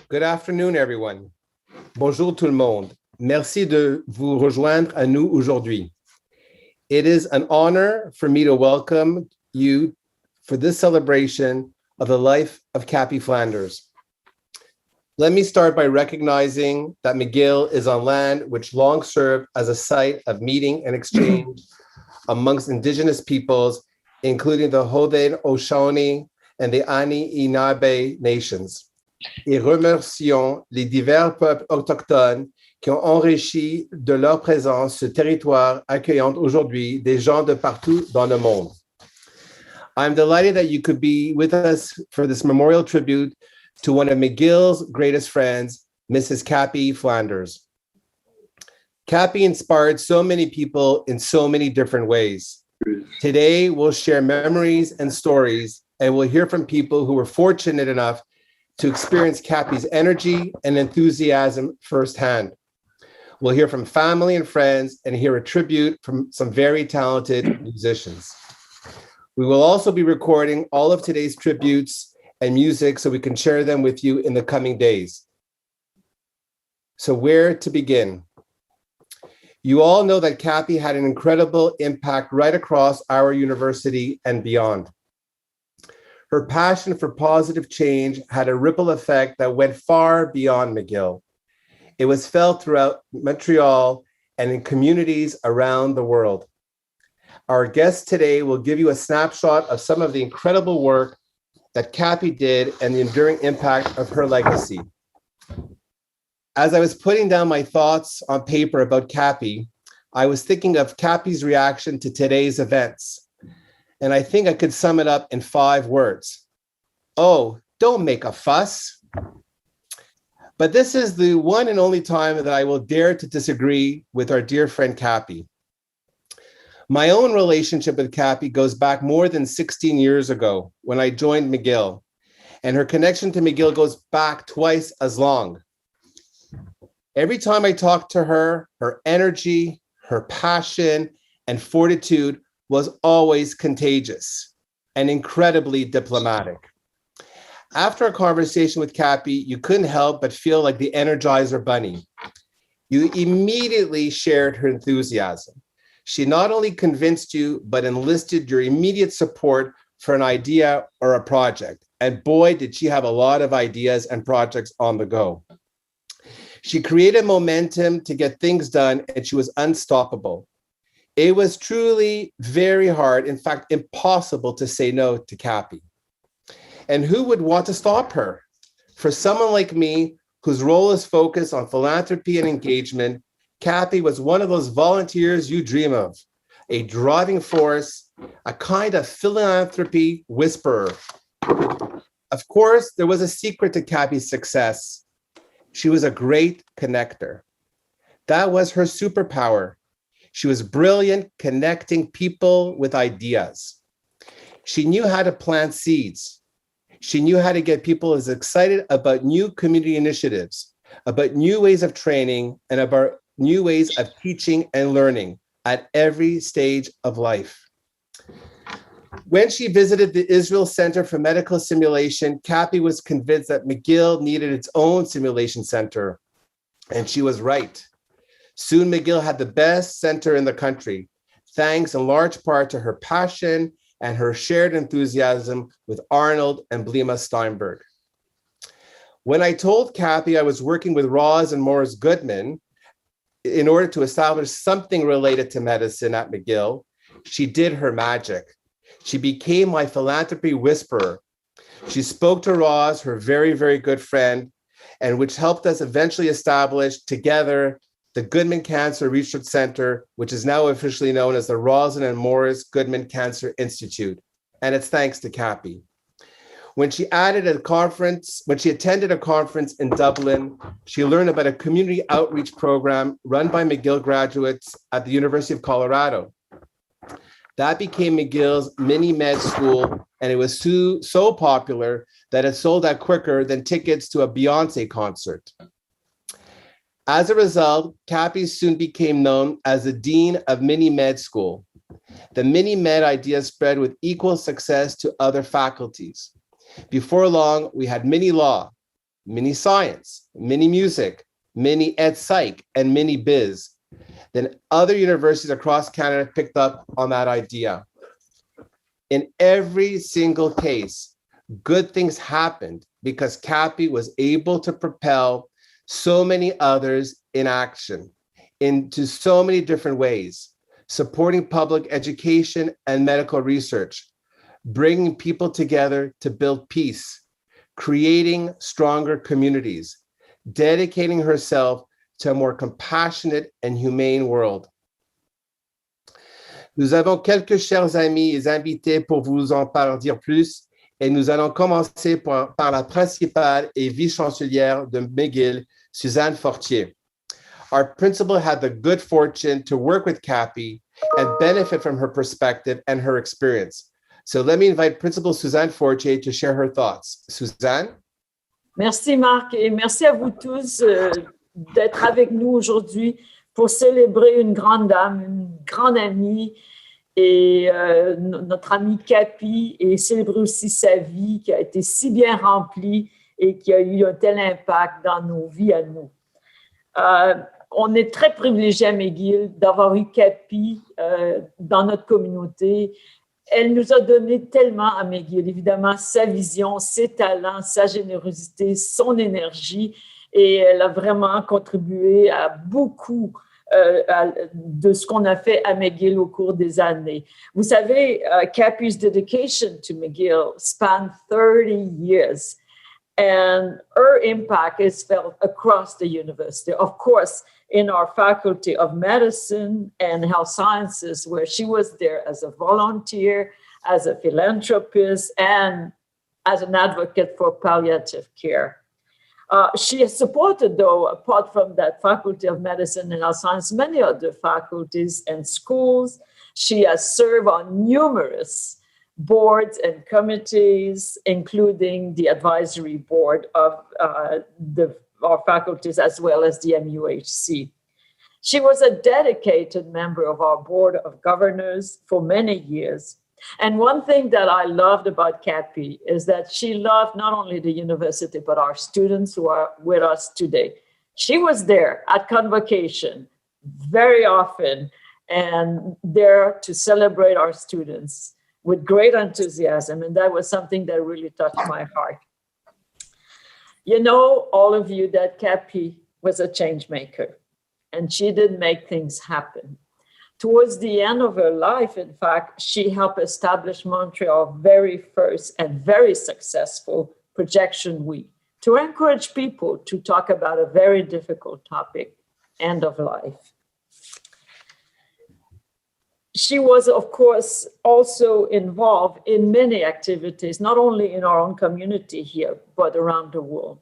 Good afternoon, everyone. Bonjour tout le monde. Merci de vous rejoindre à nous aujourd'hui. It is an honor for me to welcome you for this celebration of the life of Kappy Flanders. Let me start by recognizing that McGill is on land which long served as a site of meeting and exchange amongst Indigenous peoples, including the Haudenosaunee and the Anishinaabe nations. Et remercions les divers peuples autochtones qui ont enrichi de leur présence ce territoire accueillant aujourd'hui des gens de partout dans le monde. I'm delighted that you could be with us for this memorial tribute to one of McGill's greatest friends, Mrs. Kappy Flanders. Kappy inspired so many people in so many different ways. Today, we'll share memories and stories, and we'll hear from people who were fortunate enough to experience Kappy's energy and enthusiasm firsthand. We'll hear from family and friends and hear a tribute from some very talented musicians. We will also be recording all of today's tributes and music so we can share them with you in the coming days. So where to begin? You all know that Kappy had an incredible impact right across our university and beyond. Her passion for positive change had a ripple effect that went far beyond McGill. It was felt throughout Montreal and in communities around the world. Our guest today will give you a snapshot of some of the incredible work that Kappy did and the enduring impact of her legacy. As I was putting down my thoughts on paper about Kappy, I was thinking of Kappy's reaction to today's events. And I think I could sum it up in 5 words. Oh, don't make a fuss. But this is the one and only time that I will dare to disagree with our dear friend Kappy. My own relationship with Kappy goes back more than 16 years ago when I joined McGill, and her connection to McGill goes back twice as long. Every time I talk to her, her energy, her passion, and fortitude was always contagious and incredibly diplomatic. After a conversation with Kappy, you couldn't help but feel like the Energizer Bunny. You immediately shared her enthusiasm. She not only convinced you, but enlisted your immediate support for an idea or a project. And boy, did she have a lot of ideas and projects on the go. She created momentum to get things done, and she was unstoppable. It was truly very hard, in fact, impossible to say no to Kappy. And who would want to stop her? For someone like me, whose role is focused on philanthropy and engagement, Kappy was one of those volunteers you dream of, a driving force, a kind of philanthropy whisperer. Of course, there was a secret to Kappy's success. She was a great connector. That was her superpower. She was brilliant connecting people with ideas. She knew how to plant seeds. She knew how to get people as excited about new community initiatives, about new ways of training, and about new ways of teaching and learning at every stage of life. When she visited the Israel Center for Medical Simulation, Kappy was convinced that McGill needed its own simulation center, and she was right. Soon McGill had the best center in the country, thanks in large part to her passion and her shared enthusiasm with Arnold and Blima Steinberg. When I told Kappy I was working with Roz and Morris Goodman in order to establish something related to medicine at McGill, she did her magic. She became my philanthropy whisperer. She spoke to Roz, her very, very good friend, and which helped us eventually establish together the Goodman Cancer Research Center, which is now officially known as the Roslyn and Morris Goodman Cancer Institute. And it's thanks to Kappy. When she attended a conference in Dublin, she learned about a community outreach program run by McGill graduates at the University of Colorado. That became McGill's mini med school, and it was so popular that it sold out quicker than tickets to a Beyonce concert. As a result, Kappy soon became known as the Dean of Mini Med School. The Mini Med idea spread with equal success to other faculties. Before long, we had Mini Law, mini science, mini music, mini ed psych, and mini biz. Then other universities across Canada picked up on that idea. In every single case, good things happened because Kappy was able to propel so many others in action into so many different ways, supporting public education and medical research, bringing people together to build peace, creating stronger communities, dedicating herself to a more compassionate and humane world. Nous avons quelques chers amis et invités pour vous en dire plus, et nous allons commencer par la principale et vice-chancelière de McGill, Suzanne Fortier. Our principal had the good fortune to work with Kappy and benefit from her perspective and her experience. So let me invite Principal Suzanne Fortier to share her thoughts. Suzanne? Merci Marc et merci à vous tous d'être avec nous aujourd'hui pour célébrer une grande dame, une grande amie et notre amie Kappy, et célébrer aussi sa vie qui a été si bien remplie et qui a eu un tel impact dans nos vies à nous. On est très privilégiés à McGill d'avoir eu Kappy dans notre communauté. Elle nous a donné tellement à McGill, évidemment, sa vision, ses talents, sa générosité, son énergie, et elle a vraiment contribué à beaucoup de ce qu'on a fait à McGill au cours des années. Vous savez, Kappy's dedication to McGill spanned 30 years, and her impact is felt across the university. Of course, in our Faculty of Medicine and Health Sciences, where she was there as a volunteer, as a philanthropist, and as an advocate for palliative care. She has supported, though, apart from that Faculty of Medicine and Health Science, many other faculties and schools. She has served on numerous boards and committees, including the advisory board of our faculties, as well as the MUHC. She was a dedicated member of our board of governors for many years. And one thing that I loved about Kappy is that she loved not only the university, but our students who are with us today. She was there at convocation very often and there to celebrate our students with great enthusiasm. And that was something that really touched my heart. You know, all of you, that Kappy was a change maker, and she did make things happen. Towards the end of her life, in fact, she helped establish Montreal's very first and very successful projection week to encourage people to talk about a very difficult topic, end of life. She was, of course, also involved in many activities, not only in our own community here, but around the world.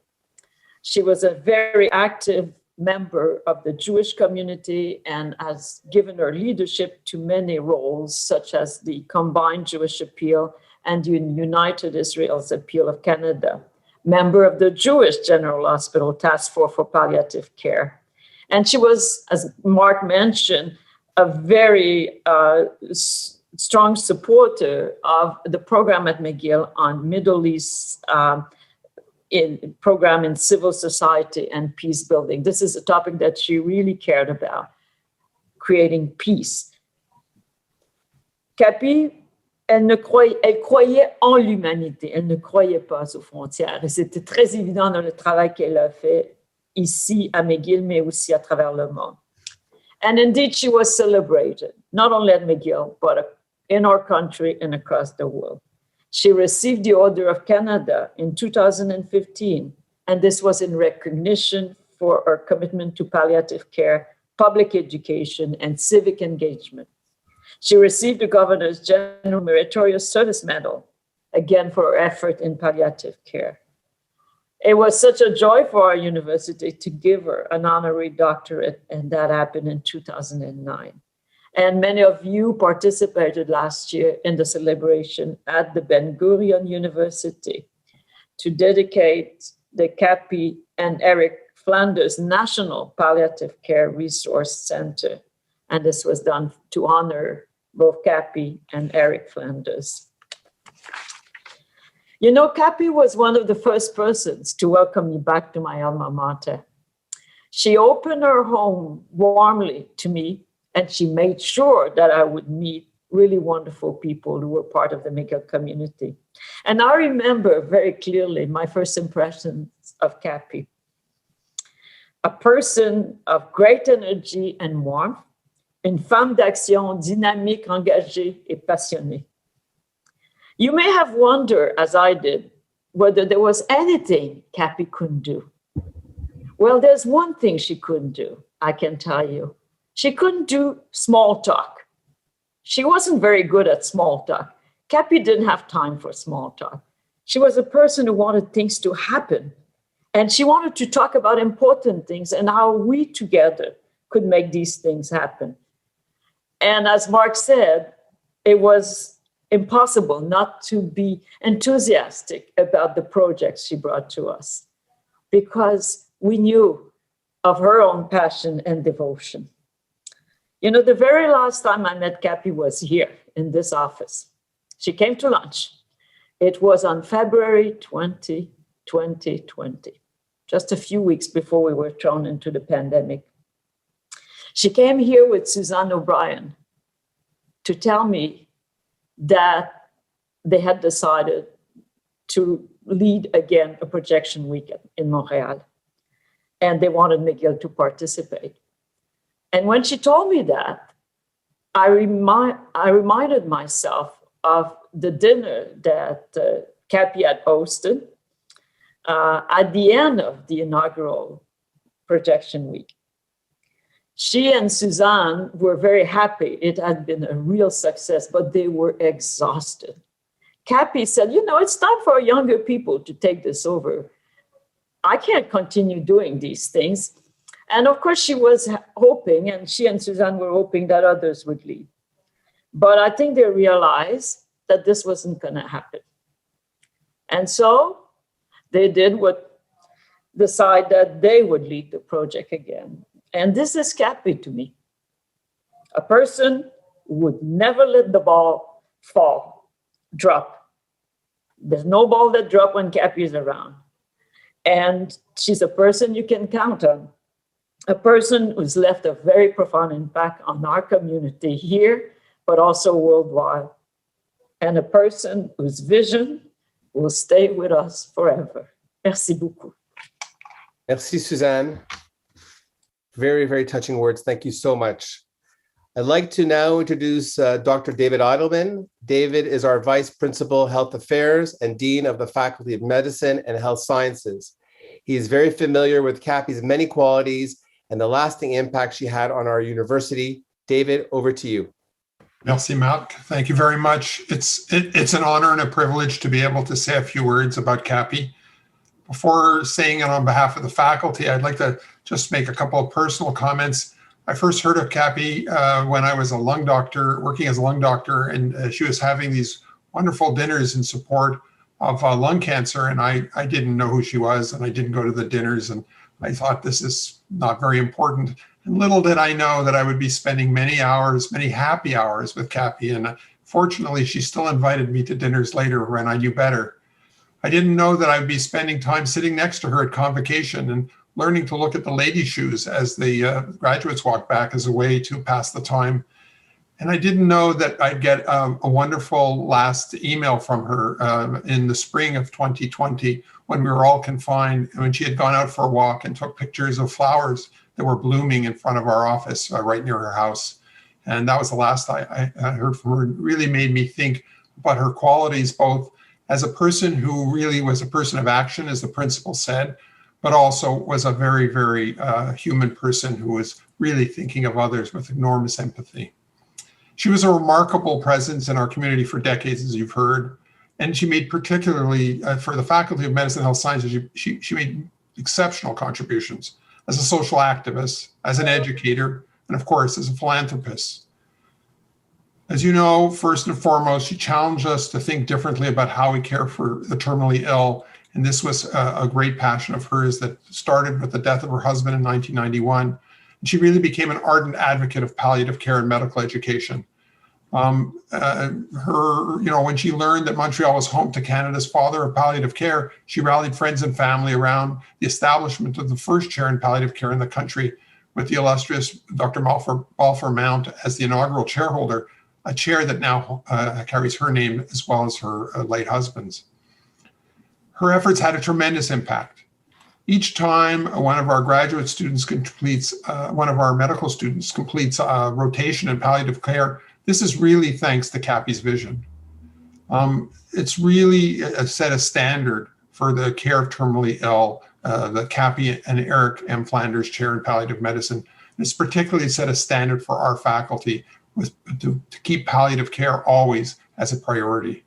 She was a very active member of the Jewish community and has given her leadership to many roles, such as the Combined Jewish Appeal and the United Israel's Appeal of Canada, member of the Jewish General Hospital Task Force for Palliative Care. And she was, as Mark mentioned, a very strong supporter of the program at McGill on Middle East program in civil society and peace building. This is a topic that she really cared about, creating peace. Kappy, elle croyait en l'humanité, elle ne croyait pas aux frontières. Et c'était très évident dans le travail qu'elle a fait ici à McGill, mais aussi à travers le monde. And indeed, she was celebrated, not only at McGill, but in our country and across the world. She received the Order of Canada in 2015, and this was in recognition for her commitment to palliative care, public education, and civic engagement. She received the Governor's General Meritorious Service Medal, again for her effort in palliative care. It was such a joy for our university to give her an honorary doctorate, and that happened in 2009. And many of you participated last year in the celebration at the Ben-Gurion University to dedicate the Kappy and Eric Flanders National Palliative Care Resource Center. And this was done to honor both Kappy and Eric Flanders. You know, Kappy was one of the first persons to welcome me back to my alma mater. She opened her home warmly to me, and she made sure that I would meet really wonderful people who were part of the McGill community. And I remember very clearly my first impressions of Kappy. A person of great energy and warmth, une femme d'action dynamique, engagée et passionnée. You may have wondered, as I did, whether there was anything Kappy couldn't do. Well, there's one thing she couldn't do, I can tell you. She couldn't do small talk. She wasn't very good at small talk. Kappy didn't have time for small talk. She was a person who wanted things to happen. And she wanted to talk about important things and how we together could make these things happen. And as Mark said, it was impossible not to be enthusiastic about the projects she brought to us, because we knew of her own passion and devotion. You know, the very last time I met Kappy was here in this office. She came to lunch. It was on February 20, 2020, just a few weeks before we were thrown into the pandemic. She came here with Suzanne O'Brien to tell me that they had decided to lead again a projection weekend in Montreal, and they wanted McGill to participate. And when she told me that, I reminded myself of the dinner that Kappy had hosted at the end of the inaugural projection week. She and Suzanne were very happy. It had been a real success, but they were exhausted. Kappy said, you know, it's time for younger people to take this over. I can't continue doing these things. And of course, she was hoping, and she and Suzanne were hoping that others would lead. But I think they realized that this wasn't going to happen. And so they did decide that they would lead the project again. And this is Kappy to me, a person who would never let the ball drop. There's no ball that drops when Kappy is around. And she's a person you can count on, a person who's left a very profound impact on our community here, but also worldwide, and a person whose vision will stay with us forever. Merci beaucoup. Merci, Suzanne. Very, very touching words. Thank you so much. I'd like to now introduce Dr. David Eidelman. David is our Vice Principal, Health Affairs and Dean of the Faculty of Medicine and Health Sciences. He is very familiar with Kappy's many qualities and the lasting impact she had on our university. David, over to you. Merci, Marc. Thank you very much. It's an honor and a privilege to be able to say a few words about Kappy. Before saying it on behalf of the faculty, I'd like to just make a couple of personal comments. I first heard of Kappy when I was a lung doctor, working as a lung doctor, and she was having these wonderful dinners in support of lung cancer, and I didn't know who she was, and I didn't go to the dinners, and I thought this is not very important. And little did I know that I would be spending many hours, many happy hours with Kappy, and fortunately, she still invited me to dinners later when I knew better. I didn't know that I'd be spending time sitting next to her at convocation and learning to look at the ladies' shoes as the graduates walked back as a way to pass the time. And I didn't know that I'd get a wonderful last email from her in the spring of 2020 when we were all confined, and when she had gone out for a walk and took pictures of flowers that were blooming in front of our office right near her house. And that was the last I heard from her. It really made me think about her qualities, both as a person who really was a person of action, as the principal said, but also was a very, very human person who was really thinking of others with enormous empathy. She was a remarkable presence in our community for decades, as you've heard, and she made particularly, for the Faculty of Medicine and Health Sciences, she made exceptional contributions as a social activist, as an educator, and of course, as a philanthropist. As you know, first and foremost, she challenged us to think differently about how we care for the terminally ill. And this was a great passion of hers that started with the death of her husband in 1991. And she really became an ardent advocate of palliative care and medical education. When she learned that Montreal was home to Canada's father of palliative care, she rallied friends and family around the establishment of the first chair in palliative care in the country, with the illustrious Dr. Balfour Mount as the inaugural chairholder, a chair that now carries her name as well as her late husband's. Her efforts had a tremendous impact. Each time one of our graduate students completes, one of our medical students completes a rotation in palliative care, this is really thanks to Kappy's vision. It's really set a standard for the care of terminally ill, the Kappy and Eric M Flanders Chair in Palliative Medicine. It's particularly set a standard for our faculty to keep palliative care always as a priority.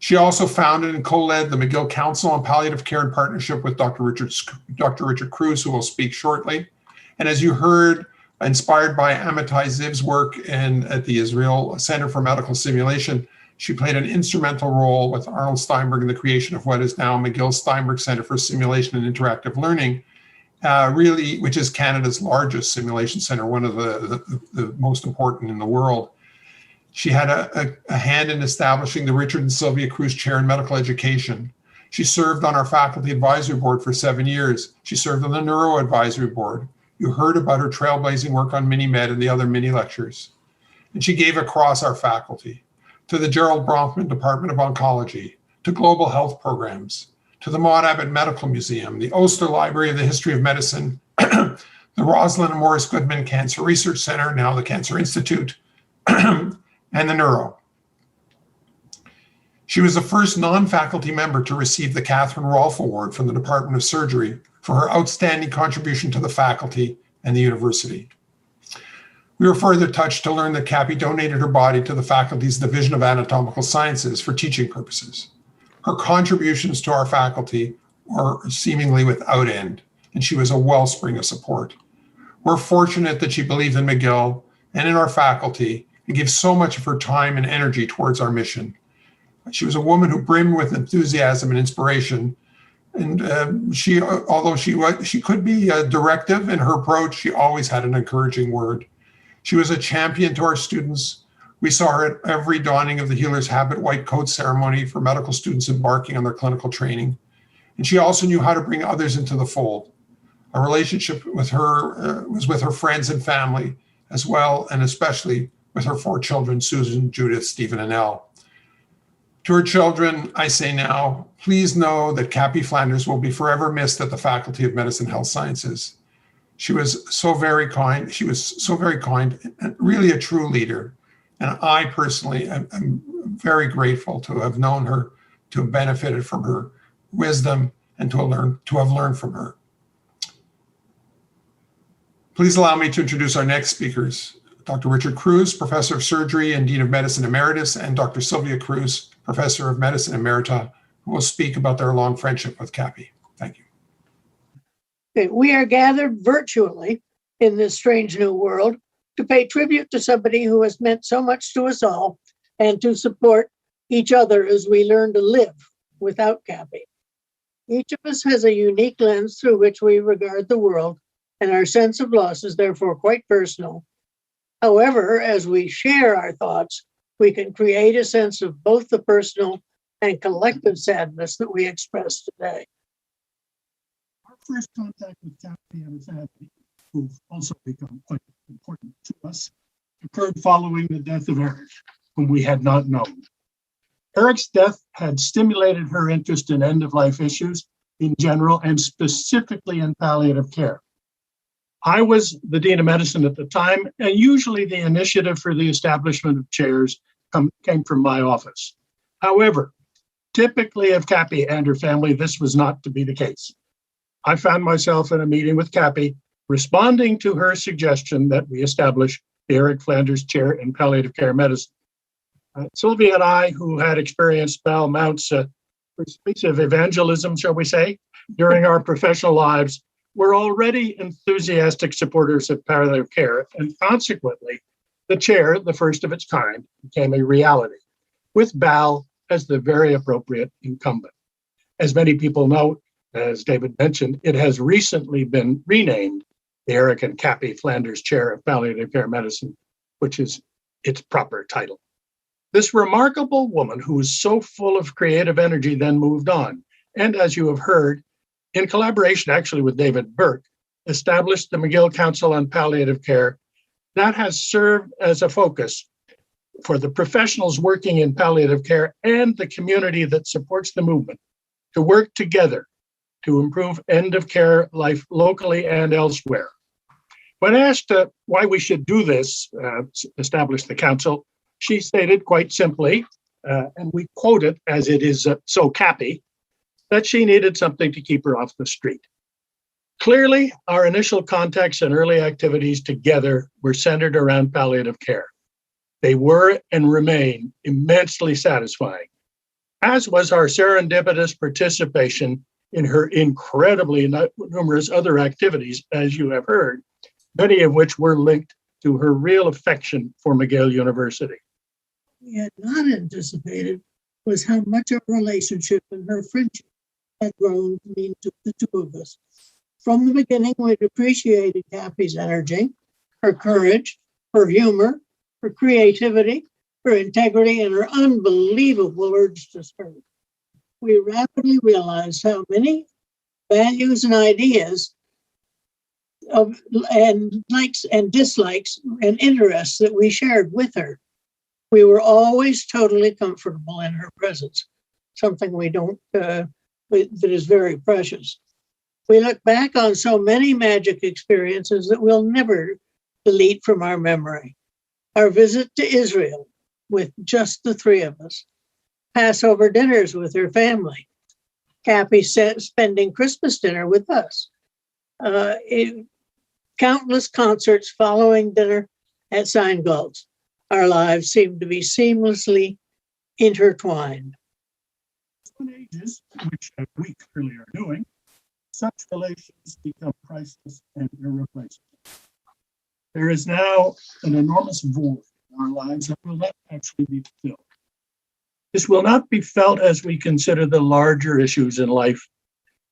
She also founded and co-led the McGill Council on Palliative Care in partnership with Dr. Richard Cruz, who will speak shortly. And as you heard, inspired by Amitai Ziv's work at the Israel Center for Medical Simulation, she played an instrumental role with Arnold Steinberg in the creation of what is now McGill Steinberg Center for Simulation and Interactive Learning, which is Canada's largest simulation center, one of the most important in the world. She had a hand in establishing the Richard and Sylvia Cruz Chair in Medical Education. She served on our faculty advisory board for 7 years. She served on the Neuro Advisory Board. You heard about her trailblazing work on mini-med and the other mini lectures. And she gave across our faculty, to the Charles Bronfman Department of Oncology, to global health programs, to the Maud Abbott Medical Museum, the Oster Library of the History of Medicine, the Rosalind and Morris Goodman Cancer Research Center, now the Cancer Institute, and the Neuro. She was the first non-faculty member to receive the Catherine Rolfe Award from the Department of Surgery for her outstanding contribution to the faculty and the university. We were further touched to learn that Kappy donated her body to the faculty's Division of Anatomical Sciences for teaching purposes. Her contributions to our faculty were seemingly without end, and she was a wellspring of support. We're fortunate that she believed in McGill and in our faculty and gave so much of her time and energy towards our mission. She was a woman who brimmed with enthusiasm and inspiration. And although she could be directive in her approach, she always had an encouraging word. She was a champion to our students. We saw her at every donning of the Healer's Habit white coat ceremony for medical students embarking on their clinical training. And she also knew how to bring others into the fold. Our relationship with her was with her friends and family, as well, and especially with her 4 children, Susan, Judith, Stephen, and Elle. To her children, I say now, please know that Kappy Flanders will be forever missed at the Faculty of Medicine and Health Sciences. She was so very kind. She was so very kind and really a true leader. And I personally am very grateful to have known her, to have benefited from her wisdom, and to have learned from her. Please allow me to introduce our next speakers. Dr. Richard Cruz, Professor of Surgery and Dean of Medicine Emeritus, and Dr. Sylvia Cruz, Professor of Medicine Emerita, who will speak about their long friendship with Kappy. Thank you. Okay, we are gathered virtually in this strange new world to pay tribute to somebody who has meant so much to us all and to support each other as we learn to live without Kappy. Each of us has a unique lens through which we regard the world, and our sense of loss is therefore quite personal. However, as we share our thoughts, we can create a sense of both the personal and collective sadness that we express today. Our first contact with Kappy and her family, who've also become quite important to us, occurred following the death of Eric, whom we had not known. Eric's death had stimulated her interest in end-of-life issues in general and specifically in palliative care. I was the Dean of Medicine at the time, and usually the initiative for the establishment of chairs came from my office. However, typically of Kappy and her family, this was not to be the case. I found myself in a meeting with Kappy, responding to her suggestion that we establish the Eric Flanders Chair in Palliative Care Medicine. Sylvia and I, who had experienced Val Mount's persuasive evangelism, shall we say, during our professional lives, were already enthusiastic supporters of palliative care, and consequently, the chair, the first of its kind, became a reality, with Val as the very appropriate incumbent. As many people know, as David mentioned, it has recently been renamed the Eric and Kappy Flanders Chair of Palliative Care Medicine, which is its proper title. This remarkable woman, who was so full of creative energy, then moved on. And as you have heard, in collaboration actually with David Burke, established the McGill Council on Palliative Care. That has served as a focus for the professionals working in palliative care and the community that supports the movement to work together to improve end of care life locally and elsewhere. When asked why we should do this, establish the council, she stated quite simply, and we quote it as it is so Kappy, that she needed something to keep her off the street. Clearly, our initial contacts and early activities together were centered around palliative care. They were and remain immensely satisfying, as was our serendipitous participation in her incredibly numerous other activities, as you have heard, many of which were linked to her real affection for McGill University. We had not anticipated was how much our relationship and her friendship had grown to mean to the two of us. From the beginning, we'd appreciated Kappy's energy, her courage, her humor, her creativity, her integrity, and her unbelievable urge to serve. We rapidly realized how many values and ideas and likes and dislikes and interests that we shared with her. We were always totally comfortable in her presence, something we don't, that is very precious. We look back on so many magic experiences that we'll never delete from our memory. Our visit to Israel with just the three of us, Passover dinners with her family, Kappy spending Christmas dinner with us, countless concerts following dinner at Seingold's. Our lives seem to be seamlessly intertwined. In ages, which we clearly are doing, such relations become priceless and irreplaceable. There is now an enormous void in our lives that will not actually be filled. This will not be felt as we consider the larger issues in life,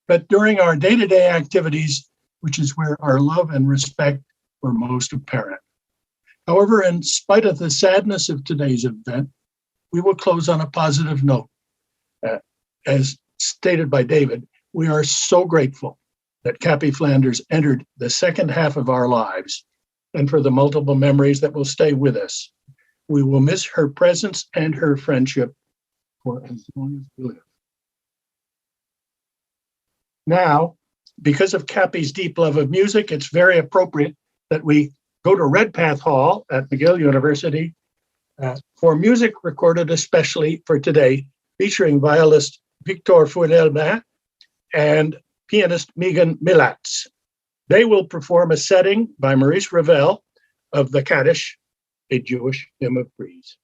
but during our day-to-day activities, which is where our love and respect were most apparent. However, in spite of the sadness of today's event, we will close on a positive note. As stated by David, we are so grateful that Kappy Flanders entered the second half of our lives and for the multiple memories that will stay with us. We will miss her presence and her friendship for as long as we live. Now, because of Kappy's deep love of music, it's very appropriate that we go to Redpath Hall at McGill University for music recorded especially for today, featuring violist Victor Foudelma and pianist Megan Milatz. They will perform a setting by Maurice Ravel of the Kaddish, a Jewish hymn of praise.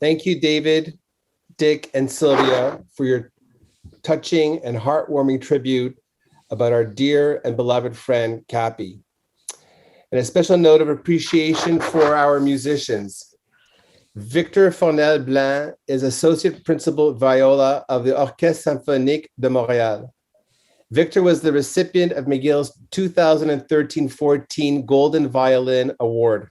Thank you, David, Dick, and Sylvia, for your touching and heartwarming tribute about our dear and beloved friend, Kappy. And a special note of appreciation for our musicians. Victor Fournel Blanc is Associate Principal Viola of the Orchestre Symphonique de Montréal. Victor was the recipient of McGill's 2013-14 Golden Violin Award.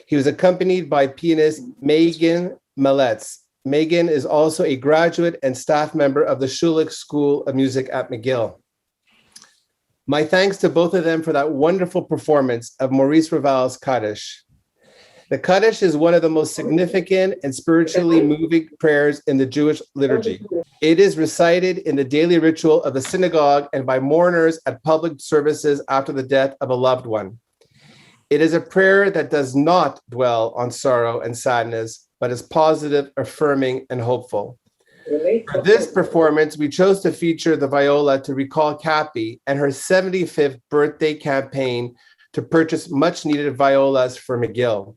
He was accompanied by pianist Megan Maletz. Megan is also a graduate and staff member of the Schulich School of Music at McGill. My thanks to both of them for that wonderful performance of Maurice Raval's Kaddish. The Kaddish is one of the most significant and spiritually moving prayers in the Jewish liturgy. It is recited in the daily ritual of the synagogue and by mourners at public services after the death of a loved one. It is a prayer that does not dwell on sorrow and sadness, but is positive, affirming, and hopeful. For this performance, we chose to feature the viola to recall Kappy and her 75th birthday campaign to purchase much-needed violas for McGill.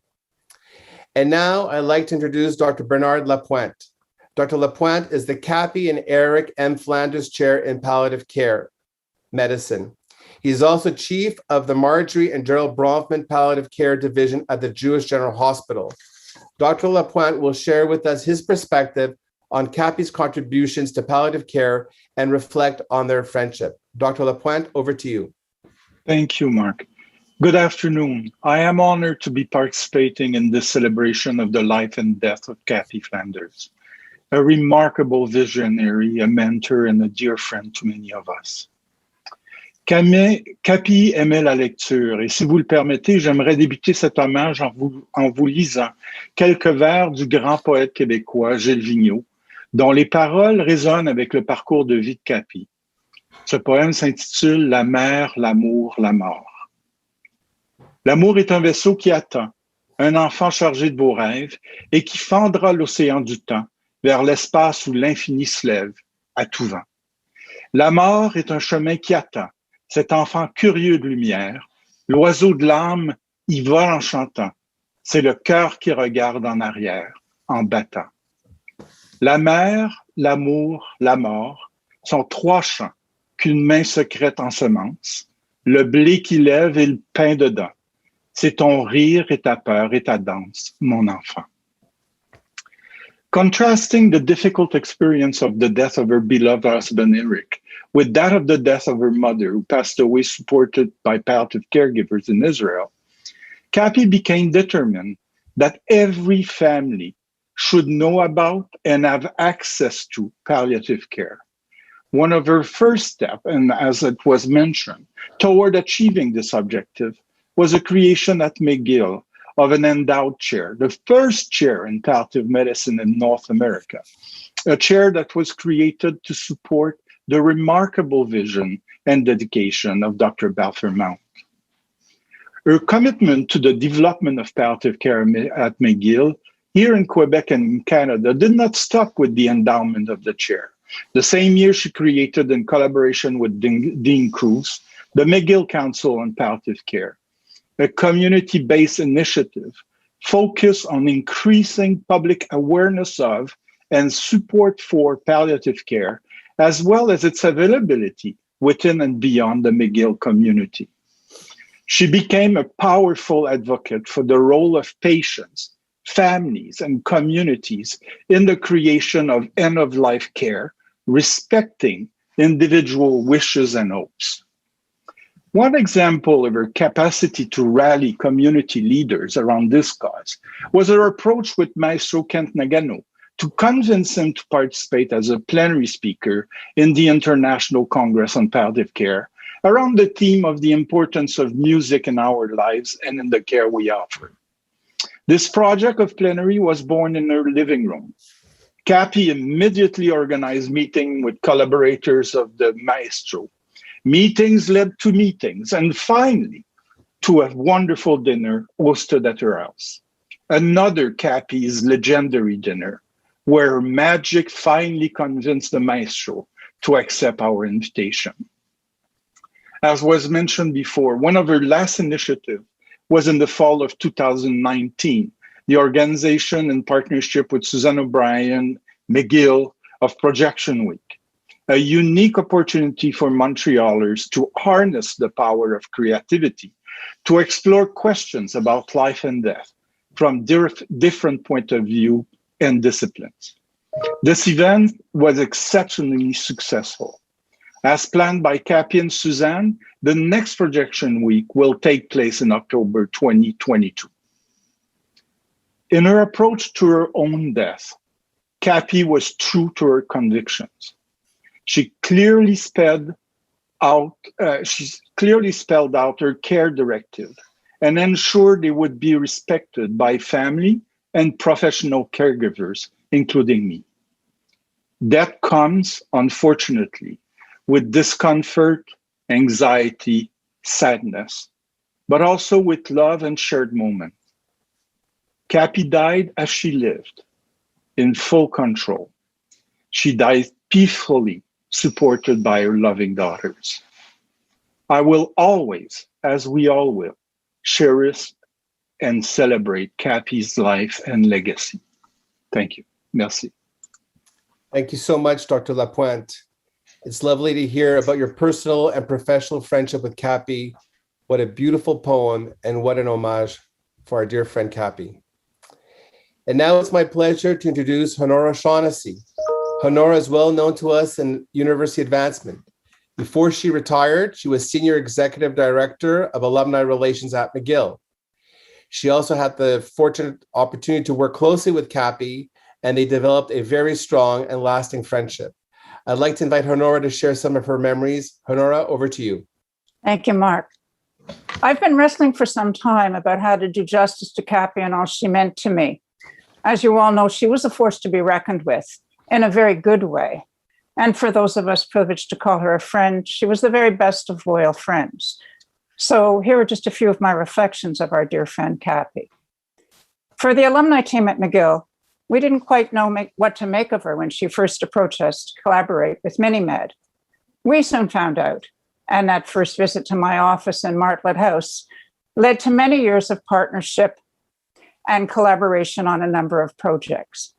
And now I'd like to introduce Dr. Bernard Lapointe. Dr. Lapointe is the Kappy and Eric M. Flanders Chair in Palliative Care Medicine. He is also chief of the Marjorie and Gerald Bronfman Palliative Care Division at the Jewish General Hospital. Dr. Lapointe will share with us his perspective on Kappy's contributions to palliative care and reflect on their friendship. Dr. Lapointe, over to you. Thank you, Mark. Good afternoon. I am honored to be participating in this celebration of the life and death of Kappy Flanders, a remarkable visionary, a mentor, and a dear friend to many of us. Kappy aimait la lecture, et si vous le permettez, j'aimerais débuter cet hommage en vous lisant quelques vers du grand poète québécois Gilles Vigneault, dont les paroles résonnent avec le parcours de vie de Kappy. Ce poème s'intitule « La mer, l'amour, la mort ». L'amour est un vaisseau qui attend, un enfant chargé de beaux rêves et qui fendra l'océan du temps vers l'espace où l'infini se lève, à tout vent. La mort est un chemin qui attend, cet enfant curieux de lumière, l'oiseau de l'âme y vole en chantant. C'est le cœur qui regarde en arrière, en battant. La mer, l'amour, la mort sont trois champs qu'une main secrète ensemence, le blé qui lève et le pain dedans. C'est ton rire et ta peur et ta danse, mon enfant. Contrasting the difficult experience of the death of her beloved husband, Eric, with that of the death of her mother, who passed away supported by palliative caregivers in Israel, Kappy became determined that every family should know about and have access to palliative care. One of her first steps, and as it was mentioned, toward achieving this objective was the creation at McGill of an endowed chair, the first chair in palliative medicine in North America, a chair that was created to support the remarkable vision and dedication of Dr. Balfour Mount. Her commitment to the development of palliative care at McGill here in Quebec and in Canada did not stop with the endowment of the chair. The same year, she created, in collaboration with Dean Cruz, the McGill Council on Palliative Care, a community-based initiative focused on increasing public awareness of and support for palliative care, as well as its availability within and beyond the McGill community. She became a powerful advocate for the role of patients, families, and communities in the creation of end-of-life care, respecting individual wishes and hopes. One example of her capacity to rally community leaders around this cause was her approach with Maestro Kent Nagano to convince him to participate as a plenary speaker in the International Congress on Palliative Care around the theme of the importance of music in our lives and in the care we offer. This project of plenary was born in her living room. Kappy immediately organized meetings with collaborators of the Maestro. Meetings led to meetings, and finally, to a wonderful dinner hosted at her house. Another Kappy's legendary dinner, where magic finally convinced the Maestro to accept our invitation. As was mentioned before, one of her last initiatives was in the fall of 2019, the organization in partnership with Suzanne O'Brien, McGill of Projection Week, a unique opportunity for Montrealers to harness the power of creativity, to explore questions about life and death from different point of view and disciplines. This event was exceptionally successful. As planned by Kappy and Suzanne, the next projection week will take place in October 2022. In her approach to her own death, Kappy was true to her convictions. She clearly spelled out her care directive and ensured they would be respected by family and professional caregivers, including me. That comes, unfortunately, with discomfort, anxiety, sadness, but also with love and shared moments. Kappy died as she lived, in full control. She died peacefully, supported by her loving daughters. I will always, as we all will, cherish and celebrate Kappy's life and legacy. Thank you. Merci. Thank you so much, Dr. Lapointe. It's lovely to hear about your personal and professional friendship with Kappy. What a beautiful poem and what an homage for our dear friend Kappy. And now it's my pleasure to introduce Honora Shaughnessy. Honora is well known to us in university advancement. Before she retired, she was Senior Executive Director of Alumni Relations at McGill. She also had the fortunate opportunity to work closely with Kappy, and they developed a very strong and lasting friendship. I'd like to invite Honora to share some of her memories. Honora, over to you. Thank you, Mark. I've been wrestling for some time about how to do justice to Kappy and all she meant to me. As you all know, she was a force to be reckoned with in a very good way. And for those of us privileged to call her a friend, she was the very best of loyal friends. So here are just a few of my reflections of our dear friend Kappy. For the alumni team at McGill, we didn't quite know what to make of her when she first approached us to collaborate with MiniMed. We soon found out, and that first visit to my office in Martlet House led to many years of partnership and collaboration on a number of projects.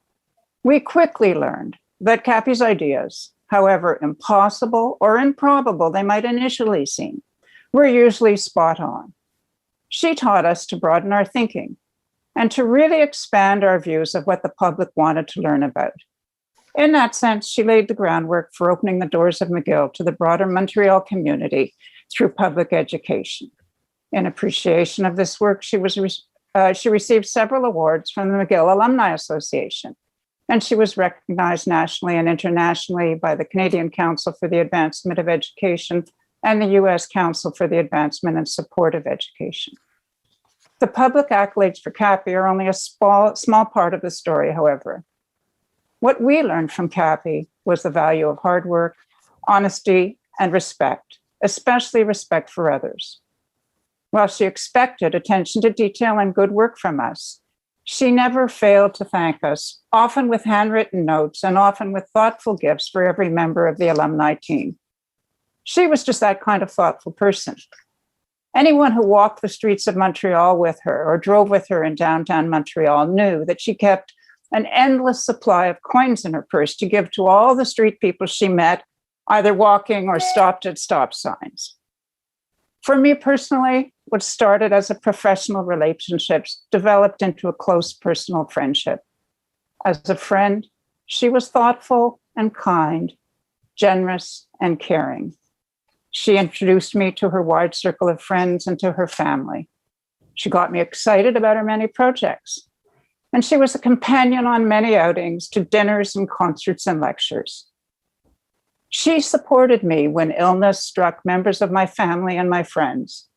We quickly learned that Kappy's ideas, however impossible or improbable they might initially seem, were usually spot on. She taught us to broaden our thinking and to really expand our views of what the public wanted to learn about. In that sense, she laid the groundwork for opening the doors of McGill to the broader Montreal community through public education. In appreciation of this work, she received several awards from the McGill Alumni Association, and she was recognized nationally and internationally by the Canadian Council for the Advancement of Education and the U.S. Council for the Advancement and Support of Education. The public accolades for Kappy are only a small part of the story, however. What we learned from Kappy was the value of hard work, honesty, and respect, especially respect for others. While she expected attention to detail and good work from us, she never failed to thank us, often with handwritten notes and often with thoughtful gifts for every member of the alumni team. She was just that kind of thoughtful person. Anyone who walked the streets of Montreal with her or drove with her in downtown Montreal knew that she kept an endless supply of coins in her purse to give to all the street people she met, either walking or stopped at stop signs. For me personally, what started as a professional relationship developed into a close personal friendship. As a friend, she was thoughtful and kind, generous and caring. She introduced me to her wide circle of friends and to her family. She got me excited about her many projects. And she was a companion on many outings to dinners and concerts and lectures. She supported me when illness struck members of my family and my friends.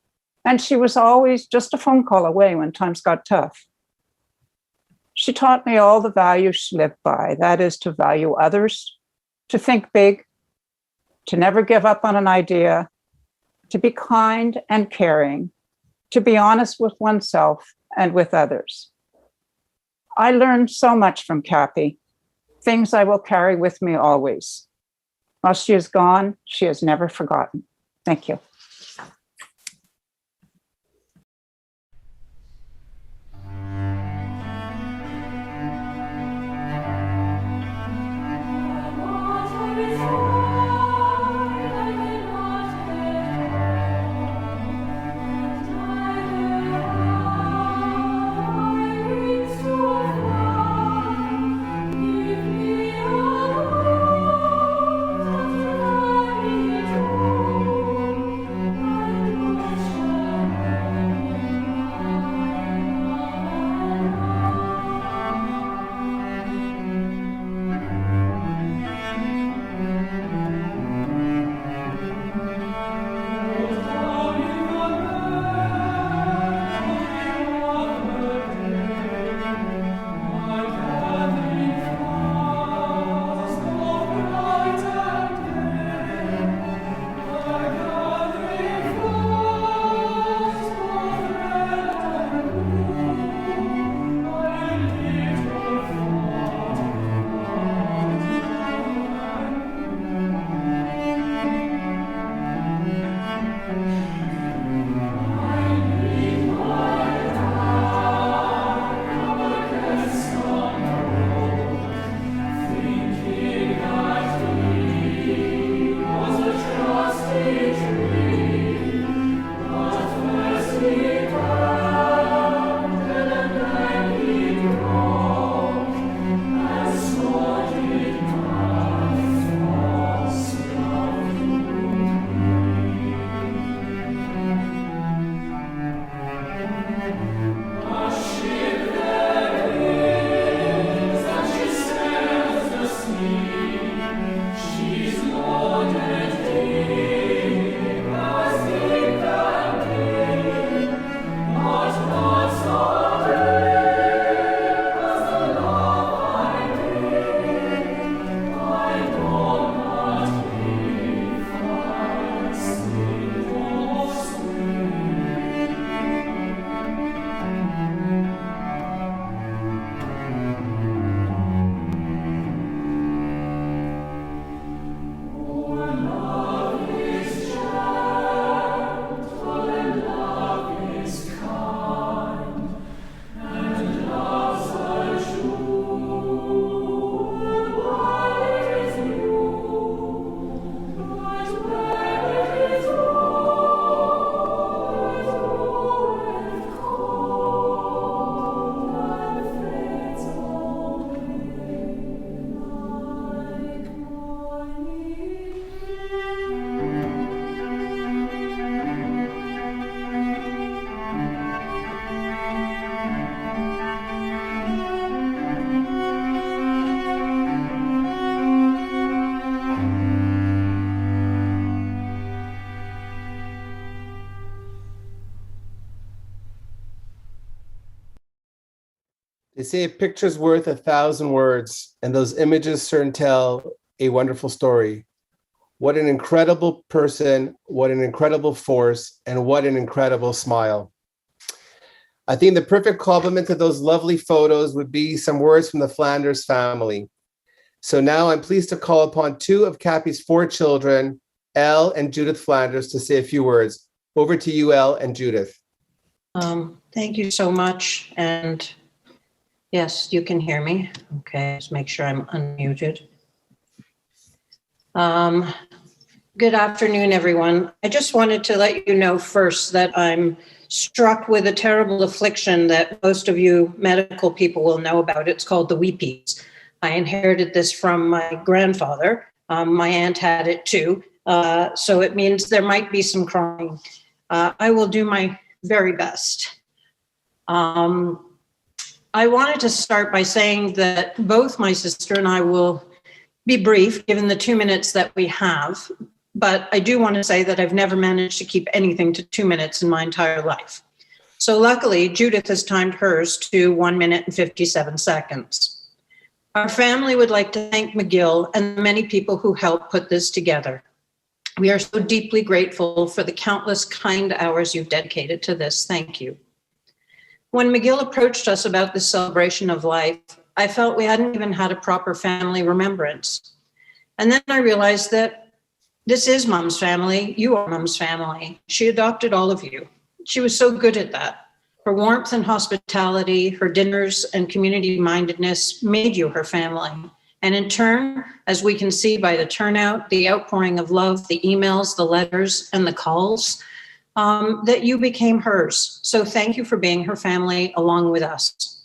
And she was always just a phone call away when times got tough. She taught me all the values she lived by, that is, to value others, to think big, to never give up on an idea, to be kind and caring, to be honest with oneself and with others. I learned so much from Kappy, things I will carry with me always. While she is gone, she is never forgotten. Thank you. They say a picture's worth 1,000 words, and those images certain tell a wonderful story. What an incredible person, what an incredible force, and what an incredible smile. I think the perfect complement to those lovely photos would be some words from the Flanders family. So now I'm pleased to call upon two of Kappy's 4 children, Elle and Judith Flanders, to say a few words. Over to you, Elle and Judith. Thank you so much. And yes, you can hear me. Okay, let's make sure I'm unmuted. Good afternoon, everyone. I just wanted to let you know first that I'm struck with a terrible affliction that most of you medical people will know about. It's called the weepies. I inherited this from my grandfather. My aunt had it too. So it means there might be some crying. I will do my very best. I wanted to start by saying that both my sister and I will be brief, given the 2 minutes that we have. But I do want to say that I've never managed to keep anything to 2 minutes in my entire life. So luckily, Judith has timed hers to 1 minute and 57 seconds. Our family would like to thank McGill and the many people who helped put this together. We are so deeply grateful for the countless kind hours you've dedicated to this. Thank you. When McGill approached us about this celebration of life, I felt we hadn't even had a proper family remembrance. And then I realized that this is Mom's family. You are Mom's family. She adopted all of you. She was so good at that. Her warmth and hospitality, her dinners and community mindedness made you her family. And in turn, as we can see by the turnout, the outpouring of love, the emails, the letters, and the calls, that you became hers. So thank you for being her family along with us.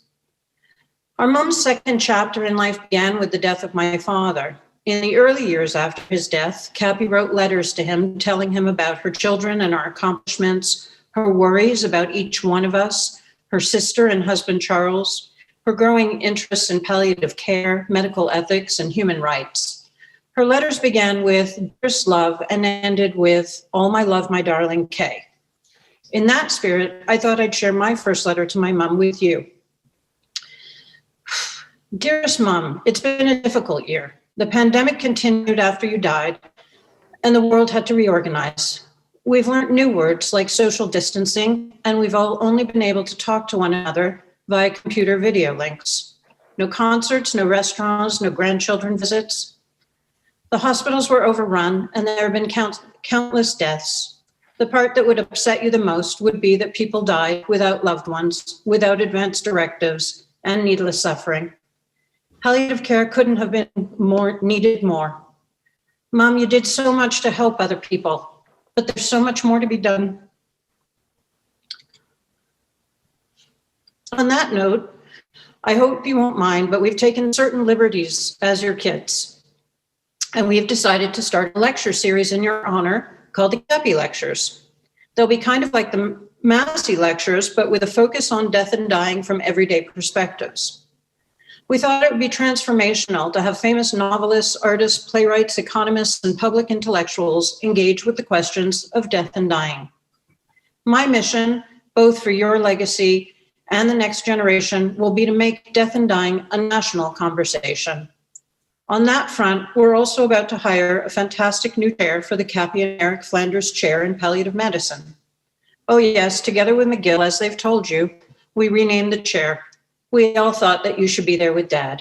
Our mom's second chapter in life began with the death of my father. In the early years after his death, Kappy wrote letters to him telling him about her children and our accomplishments, her worries about each one of us, her sister and husband Charles, her growing interest in palliative care, medical ethics, and human rights. Her letters began with "Dearest love" and ended with "All my love, my darling Kay." In that spirit, I thought I'd share my first letter to my mom with you. Dearest Mom, it's been a difficult year. The pandemic continued after you died, and the world had to reorganize. We've learned new words like social distancing, and we've all only been able to talk to one another via computer video links. No concerts, no restaurants, no grandchildren visits. The hospitals were overrun, and there have been countless deaths. The part that would upset you the most would be that people died without loved ones, without advance directives, and needless suffering. Palliative care couldn't have been needed more. Mom, you did so much to help other people, but there's so much more to be done. On that note, I hope you won't mind, but we've taken certain liberties as your kids. And we've decided to start a lecture series in your honor called the Kappy Lectures. They'll be kind of like the Massey Lectures, but with a focus on death and dying from everyday perspectives. We thought it would be transformational to have famous novelists, artists, playwrights, economists, and public intellectuals engage with the questions of death and dying. My mission, both for your legacy and the next generation, will be to make death and dying a national conversation. On that front, we're also about to hire a fantastic new chair for the Kappy and Eric Flanders Chair in Palliative Medicine. Oh yes, together with McGill, as they've told you, we renamed the chair. We all thought that you should be there with Dad.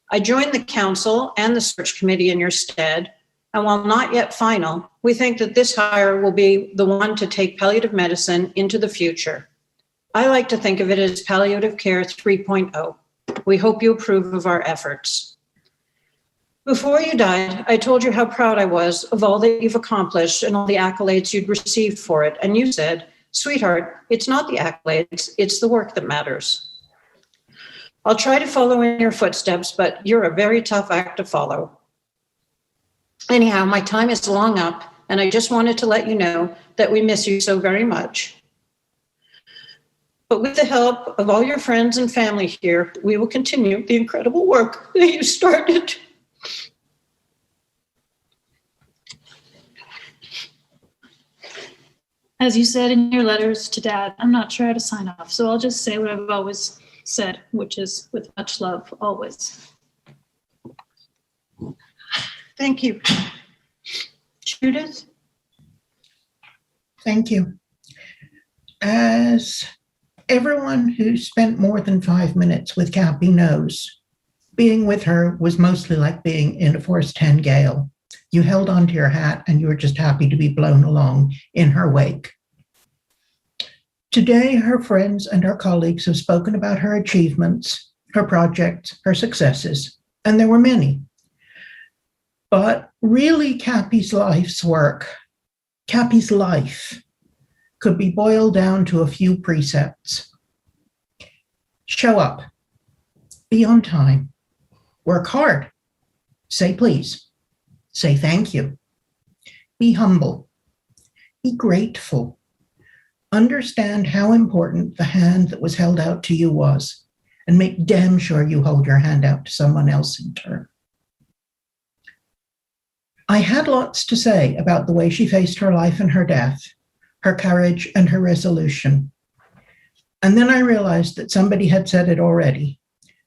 I joined the council and the search committee in your stead, and while not yet final, we think that this hire will be the one to take palliative medicine into the future. I like to think of it as Palliative Care 3.0. We hope you approve of our efforts. Before you died, I told you how proud I was of all that you've accomplished and all the accolades you'd received for it, and you said, "Sweetheart, it's not the accolades, it's the work that matters." I'll try to follow in your footsteps, but you're a very tough act to follow. Anyhow, my time is long up, and I just wanted to let you know that we miss you so very much. But with the help of all your friends and family here, we will continue the incredible work that you started. As you said in your letters to Dad, I'm not sure how to sign off, so I'll just say what I've always said, which is with much love always. Thank you. Judith? Thank you. As everyone who spent more than 5 minutes with Kappy knows, being with her was mostly like being in a force 10 gale. You held onto your hat and you were just happy to be blown along in her wake. Today, her friends and her colleagues have spoken about her achievements, her projects, her successes, and there were many. But really, Kappy's life's work, Kappy's life, could be boiled down to a few precepts. Show up, be on time, work hard, say please, say thank you, be humble, be grateful, understand how important the hand that was held out to you was, and make damn sure you hold your hand out to someone else in turn. I had lots to say about the way she faced her life and her death, her courage and her resolution. And then I realized that somebody had said it already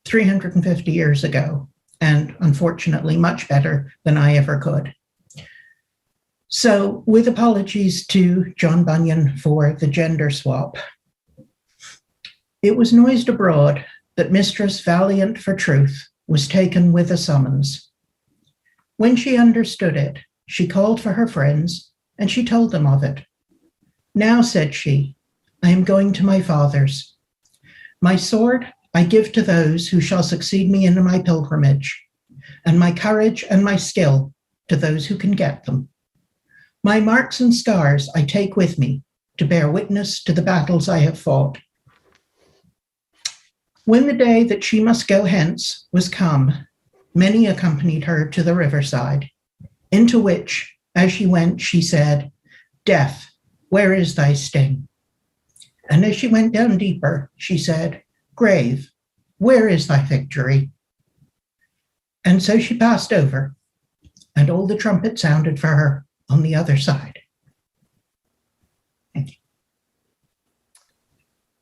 350 years ago, and unfortunately much better than I ever could. So with apologies to John Bunyan for the gender swap, it was noised abroad that Mistress Valiant for Truth was taken with a summons. When she understood it, she called for her friends and she told them of it. Now, said she, I am going to my father's. My sword I give to those who shall succeed me in my pilgrimage, and my courage and my skill to those who can get them. My marks and scars I take with me to bear witness to the battles I have fought. When the day that she must go hence was come, many accompanied her to the riverside, into which, as she went, she said, Death, where is thy sting? And as she went down deeper, she said, Grave, where is thy victory? And so she passed over, and all the trumpet sounded for her on the other side. Thank you.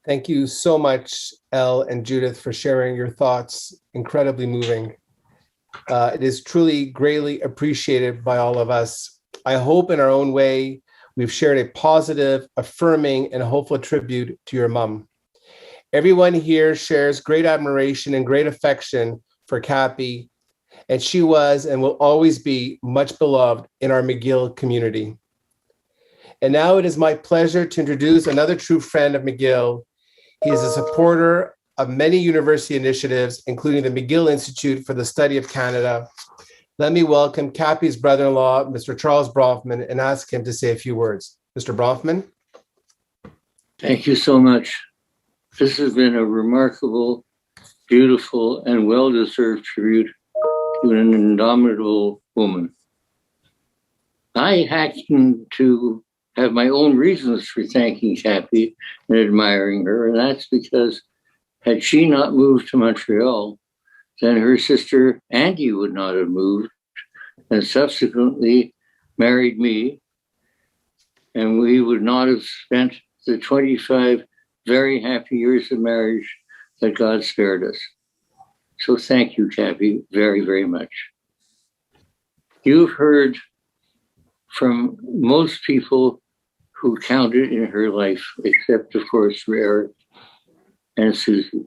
Thank you so much, Elle and Judith, for sharing your thoughts. Incredibly moving. It is truly greatly appreciated by all of us. I hope in our own way, we've shared a positive, affirming, and hopeful tribute to your mom. Everyone here shares great admiration and great affection for Kappy, and she was and will always be much beloved in our McGill community. And now it is my pleasure to introduce another true friend of McGill. He is a supporter of many university initiatives, including the McGill Institute for the Study of Canada. Let me welcome Kappy's brother-in-law, Mr. Charles Bronfman, and ask him to say a few words. Mr. Bronfman? Thank you so much. This has been a remarkable, beautiful, and well-deserved tribute to an indomitable woman. I happen to have my own reasons for thanking Kappy and admiring her, and that's because had she not moved to Montreal, then her sister Andy would not have moved and subsequently married me, and we would not have spent the 25 very happy years of marriage that God spared us. So thank you, Kappy, very, very much. You've heard from most people who counted in her life, except, of course, for Eric and Susie.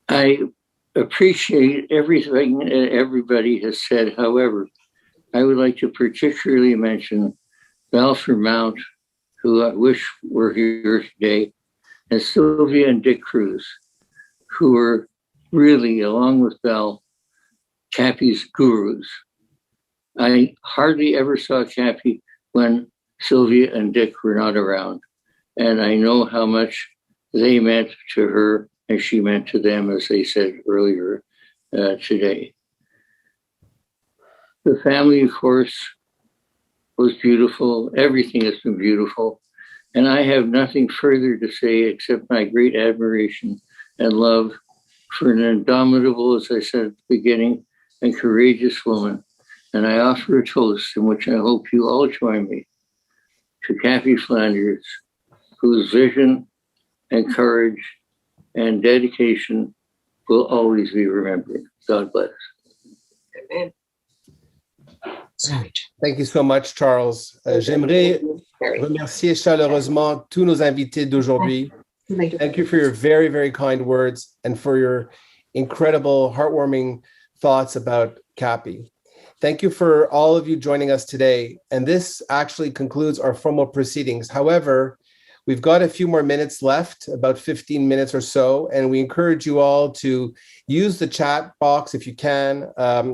I appreciate everything that everybody has said. However, I would like to particularly mention Balfour Mount, who I wish were here today, and Sylvia and Dick Cruz, who were really, along with Bell, Kappy's gurus. I hardly ever saw Kappy when Sylvia and Dick were not around. And I know how much they meant to her and she meant to them, as they said earlier today. The family, of course, was beautiful. Everything has been beautiful. And I have nothing further to say except my great admiration and love for an indomitable, as I said at the beginning, and courageous woman. And I offer a toast in which I hope you all join me to Kappy Flanders, whose vision and courage and dedication will always be remembered. God bless. Amen. Thank you so much, Charles. J'aimerais remercier chaleureusement tous nos invités d'aujourd'hui. Thank you for your very, very kind words and for your incredible, heartwarming thoughts about Kappy. Thank you for all of you joining us today. And this actually concludes our formal proceedings. However, we've got a few more minutes left, about 15 minutes or so, and we encourage you all to use the chat box if you can.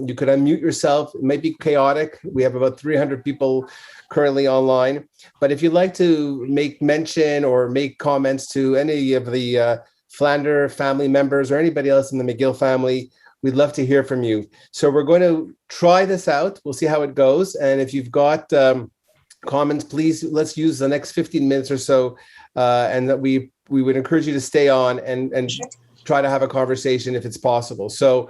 You could unmute yourself. It might be chaotic. We have about 300 people currently online. But if you'd like to make mention or make comments to any of the Flanders family members or anybody else in the McGill family, we'd love to hear from you. So we're going to try this out. We'll see how it goes. And if you've got comments, please, let's use the next 15 minutes or so. And that we would encourage you to stay on and try to have a conversation if it's possible. So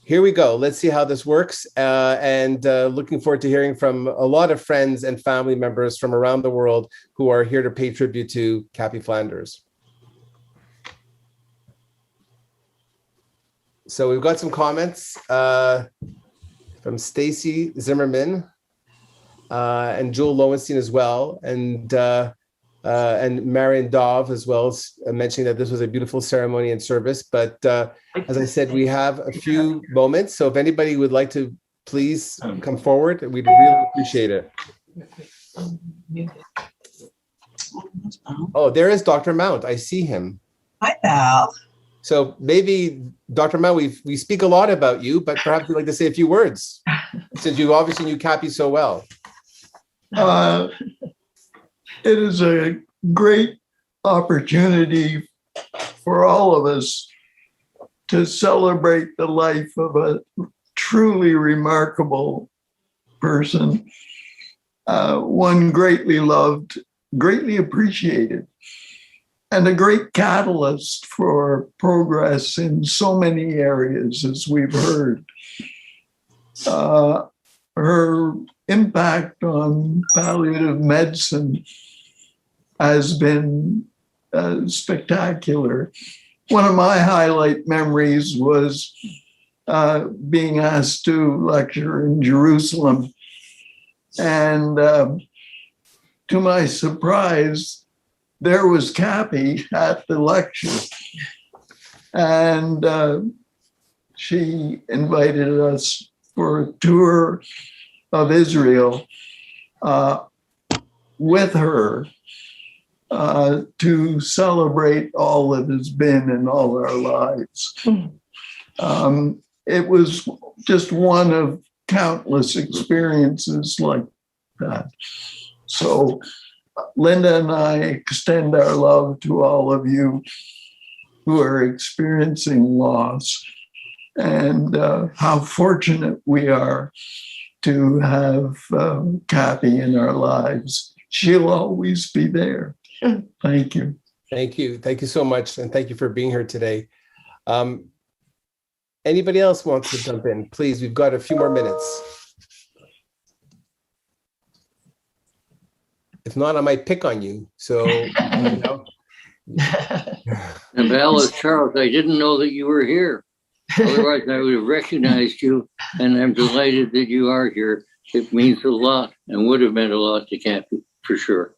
here we go. Let's see how this works. And looking forward to hearing from a lot of friends and family members from around the world who are here to pay tribute to Kappy Flanders. So we've got some comments from Stacy Zimmerman and Joel Lowenstein as well, and Marion Dove as well, as mentioning that this was a beautiful ceremony and service. But as I said, we have a few moments. So if anybody would like to please come forward, we'd really appreciate it. Oh, there is Dr. Mount. I see him. Hi, Val. So maybe, Dr. Mount, we speak a lot about you, but perhaps you'd like to say a few words, since you obviously knew Kappy so well. It is a great opportunity for all of us to celebrate the life of a truly remarkable person, one greatly loved, greatly appreciated, and a great catalyst for progress in so many areas, as we've heard. Her impact on palliative medicine has been spectacular. One of my highlight memories was being asked to lecture in Jerusalem. And to my surprise, there was Kappy at the lecture. And she invited us for a tour of Israel with her to celebrate all that has been in all our lives. It was just one of countless experiences like that. So Linda and I extend our love to all of you who are experiencing loss, and how fortunate we are to have Kappy in our lives. She'll always be there. Thank you. Thank you. Thank you so much. And thank you for being here today. Anybody else wants to jump in? Please, we've got a few more minutes. If not, I might pick on you. So, you know. And Val, Charles, I didn't know that you were here. Otherwise, I would have recognized you, and I'm delighted that you are here. It means a lot and would have meant a lot to Kappy, for sure.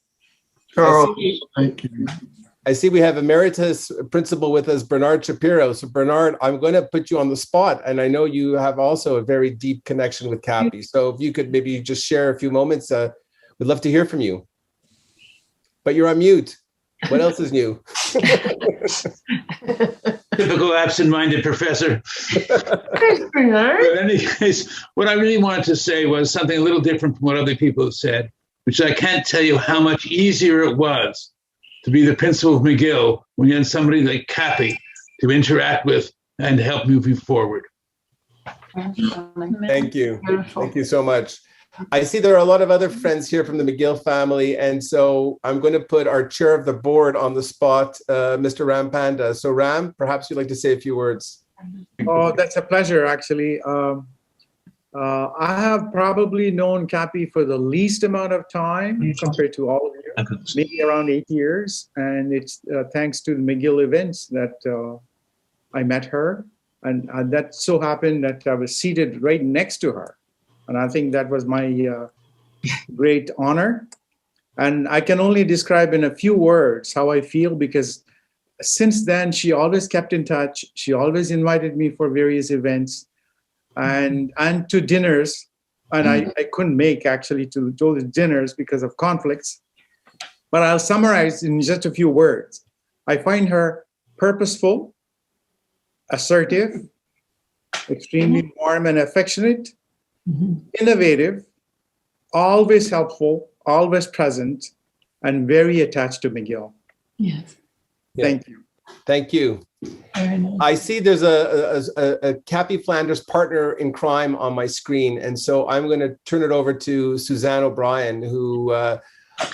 Charles, thank you. I see we have emeritus principal with us, Bernard Shapiro. So Bernard, I'm going to put you on the spot, and I know you have also a very deep connection with Kappy. So if you could maybe just share a few moments, we'd love to hear from you. But you're on mute. What else is new? Typical absent-minded professor. But in any case, what I really wanted to say was something a little different from what other people have said, which I can't tell you how much easier it was to be the principal of McGill when you had somebody like Kappy to interact with and help move you forward. Thank you. Thank you so much. I see there are a lot of other friends here from the McGill family, and so I'm going to put our chair of the board on the spot, Mr. Ram Panda. So Ram, perhaps you'd like to say a few words. Oh, that's a pleasure, actually. I have probably known Kappy for the least amount of time compared to all of you. maybe around 8 years. And it's thanks to the McGill events that I met her. And that so happened that I was seated right next to her. And I think that was my great honor. And I can only describe in a few words how I feel, because since then, she always kept in touch. She always invited me for various events and to dinners. And I couldn't make actually to those dinners because of conflicts. But I'll summarize in just a few words. I find her purposeful, assertive, extremely warm and affectionate, innovative, always helpful, always present, and very attached to McGill. Yes. Thank you. Thank you. Very nice. I see there's a Kappy Flanders partner in crime on my screen, and so I'm going to turn it over to Suzanne O'Brien, who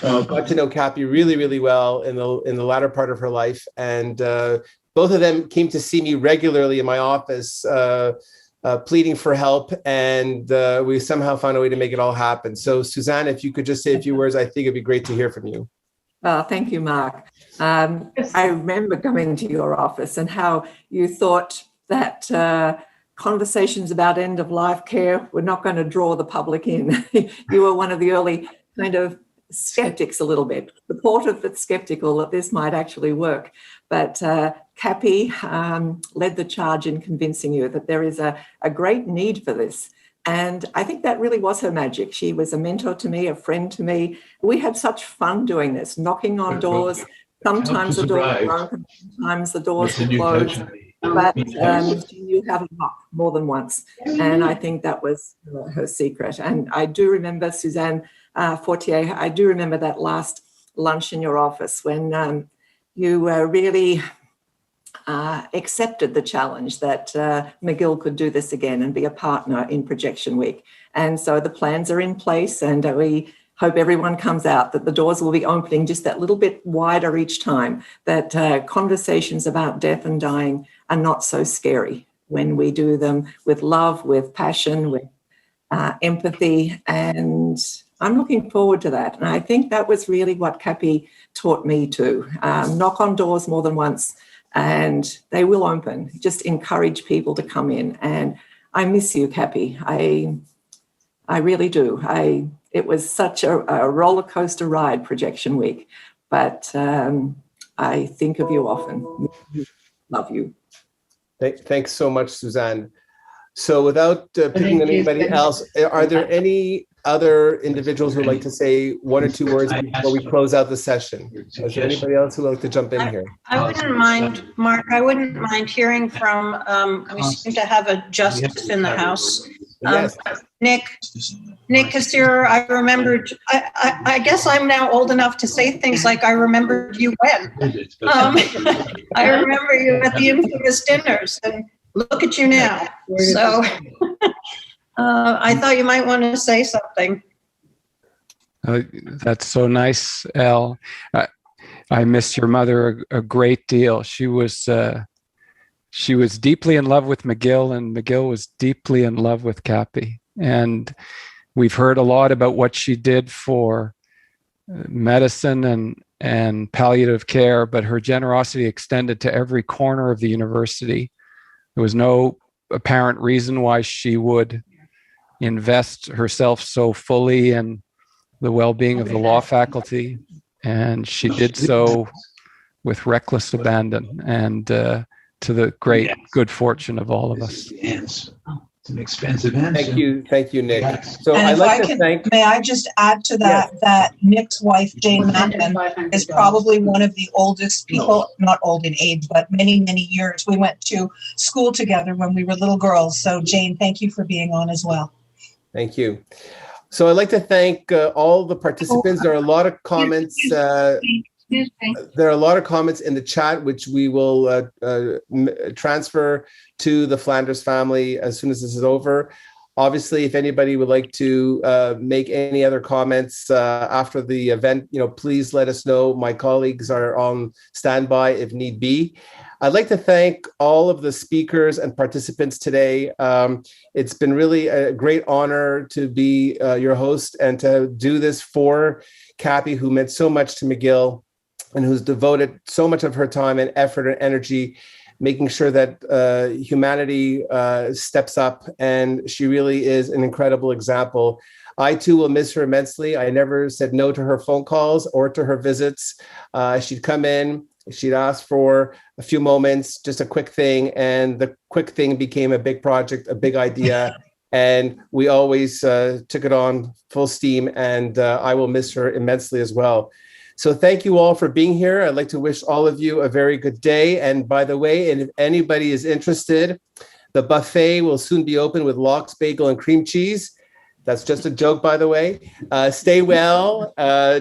got to know Kappy really, really well in the latter part of her life, and both of them came to see me regularly in my office, pleading for help, and we somehow found a way to make it all happen. So, Suzanne, if you could just say a few words, I think it'd be great to hear from you. Thank you, Mark. I remember coming to your office and how you thought that conversations about end-of-life care were not going to draw the public in. You were one of the early kind of skeptics a little bit, supportive but skeptical that this might actually work. But Kappy led the charge in convincing you that there is a great need for this. And I think that really was her magic. She was a mentor to me, a friend to me. We had such fun doing this, knocking on doors. Sometimes the doors were open, sometimes the doors were closed. But she knew how to knock more than once. And I think that was her secret. And I do remember Suzanne Fortier, I do remember that last lunch in your office when you really accepted the challenge that McGill could do this again and be a partner in Projection Week. And so the plans are in place, and we hope everyone comes out, that the doors will be opening just that little bit wider each time, that conversations about death and dying are not so scary when we do them with love, with passion, with empathy. And I'm looking forward to that. And I think that was really what Kappy taught me too. Knock on doors more than once, and they will open. Just encourage people to come in. And I miss you, Kappy. I really do. It was such a roller coaster ride, Projection Week, but I think of you often. Love you. Thanks so much, Suzanne. So without picking anybody else, are there any other individuals who would like to say one or two words before we close out the session? Is there anybody else who would like to jump in here? I wouldn't mind, Mark, I wouldn't mind hearing from, we seem to have a justice in the House. Yes. Nick Kassir, I remembered, I guess I'm now old enough to say things like, I remembered you when. I remember you at the infamous dinners, and look at you now. So I thought you might want to say something. That's so nice, Elle. I miss your mother a great deal. She was deeply in love with McGill, and McGill was deeply in love with Kappy. And we've heard a lot about what she did for medicine and palliative care, but her generosity extended to every corner of the university. There was no apparent reason why she would invest herself so fully in the well-being of the law faculty, and she did so with reckless abandon, and to the great good fortune of all of us. It's an expensive answer. Thank you, Nick. Yes. So And I'd if like I to can, thank. may I just add to that, that Nick's wife, Jane Manton, is probably one of the oldest people, not old in age, but many, many years. We went to school together when we were little girls. So Jane, thank you for being on as well. Thank you. So I'd like to thank all the participants. There are a lot of comments. There are a lot of comments in the chat, which we will transfer to the Flanders family as soon as this is over. Obviously, if anybody would like to make any other comments after the event, please let us know. My colleagues are on standby if need be. I'd like to thank all of the speakers and participants today. It's been really a great honor to be your host and to do this for Kappy, who meant so much to McGill and who's devoted so much of her time and effort and energy making sure that humanity steps up. And she really is an incredible example. I too will miss her immensely. I never said no to her phone calls or to her visits. She'd come in, she'd ask for a few moments, just a quick thing. And the quick thing became a big project, a big idea. And we always took it on full steam. And I will miss her immensely as well. So thank you all for being here. I'd like to wish all of you a very good day. And by the way, and if anybody is interested, the buffet will soon be open with lox, bagel, and cream cheese. That's just a joke, by the way. Stay well.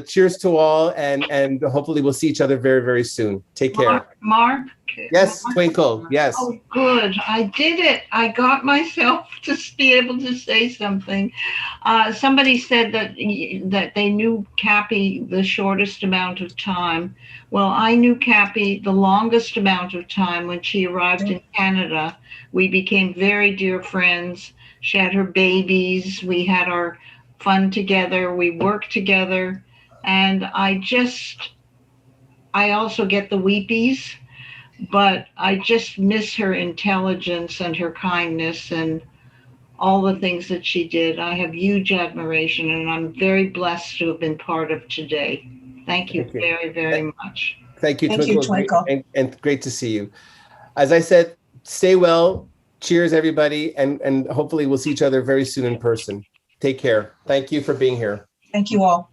Cheers to all. And hopefully we'll see each other very, very soon. Take care. Mark? Yes, Twinkle. Yes. Oh, good. I did it. I got myself to be able to say something. Somebody said that they knew Kappy the shortest amount of time. Well, I knew Kappy the longest amount of time when she arrived in Canada. We became very dear friends. She had her babies. We had our fun together. We worked together. And I also get the weepies. But I just miss her intelligence and her kindness and all the things that she did. I have huge admiration, and I'm very blessed to have been part of today. Thank you very, very much. Thank you, Thank you, Twinkle. And great to see you. As I said, stay well. Cheers, everybody. And hopefully we'll see each other very soon in person. Take care. Thank you for being here. Thank you all.